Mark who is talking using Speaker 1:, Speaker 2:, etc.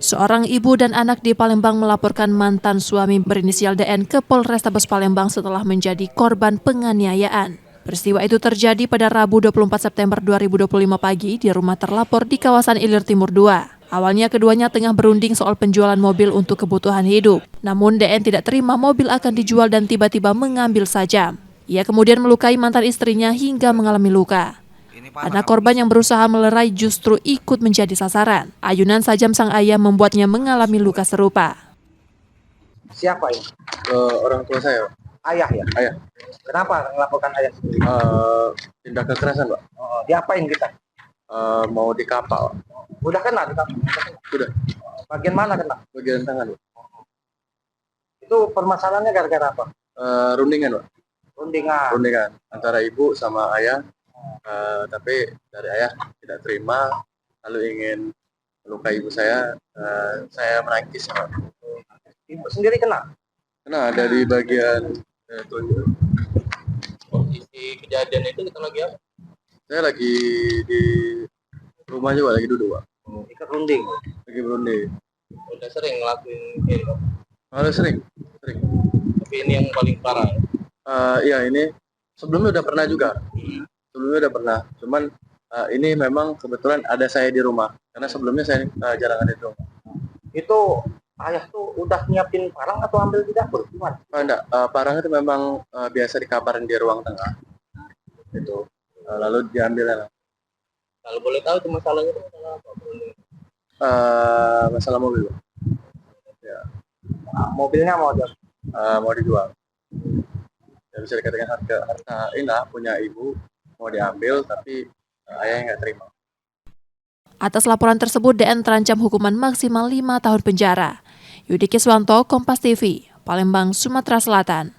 Speaker 1: Seorang ibu dan anak di Palembang melaporkan mantan suami berinisial DN ke Polrestabes Palembang setelah menjadi korban penganiayaan. Peristiwa itu terjadi pada Rabu 24 September 2025 pagi di rumah terlapor di kawasan Ilir Timur 2. Awalnya keduanya tengah berunding soal penjualan mobil untuk kebutuhan hidup. Namun DN tidak terima mobil akan dijual dan tiba-tiba mengambil sajam. Ia kemudian melukai mantan istrinya hingga mengalami luka. Anak korban yang berusaha melerai justru ikut menjadi sasaran. Ayunan sajam sang ayah membuatnya mengalami luka serupa.
Speaker 2: Siapa ini?
Speaker 3: Orang tua saya, Pak.
Speaker 2: Ayah ya?
Speaker 3: Ayah.
Speaker 2: Kenapa melaporkan ayah sendiri?
Speaker 3: Tindak kekerasan, Pak.
Speaker 2: Diapain kita?
Speaker 3: Mau dikapal.
Speaker 2: Udah kena kita?
Speaker 3: Sudah.
Speaker 2: Bagian mana kena?
Speaker 3: Bagian tangan, Pak.
Speaker 2: Itu permasalahannya gara-gara apa?
Speaker 3: Rundingan, Pak.
Speaker 2: Rundingan.
Speaker 3: Antara ibu sama ayah. Tapi dari ayah tidak terima, lalu ingin melukai ibu saya menangkis, Pak.
Speaker 2: Ibu sendiri kena?
Speaker 3: Kena ada di bagian tubuh.
Speaker 4: Posisi kejadian itu kita lagi apa?
Speaker 3: Saya lagi di rumah juga, lagi duduk, Pak.
Speaker 2: Ikut runding?
Speaker 3: Lagi berunding.
Speaker 4: Udah sering ngelakuin ini, Pak.
Speaker 3: Sering.
Speaker 4: Tapi ini yang paling parah.
Speaker 3: Iya, ini sebelumnya udah pernah juga. Cuman ini memang kebetulan ada saya di rumah, karena sebelumnya saya jarang ada di rumah.
Speaker 2: Itu ayah tuh udah nyiapin parang atau ambil di dapur? Gimana?
Speaker 3: Enggak, parang itu memang biasa dikabarin di ruang tengah. Itu lalu diambil.
Speaker 4: Kalau boleh tahu itu masalahnya itu masalah apa?
Speaker 3: Masalah mobil, Pak. Ya.
Speaker 2: Mobilnya
Speaker 3: Mau dijual. Ya, bisa dikatakan harta indah punya ibu mau diambil, tapi ayahnya nggak terima.
Speaker 1: Atas laporan tersebut, DN terancam hukuman maksimal 5 tahun penjara. Yudi Kiswanto, Kompas TV, Palembang, Sumatera Selatan.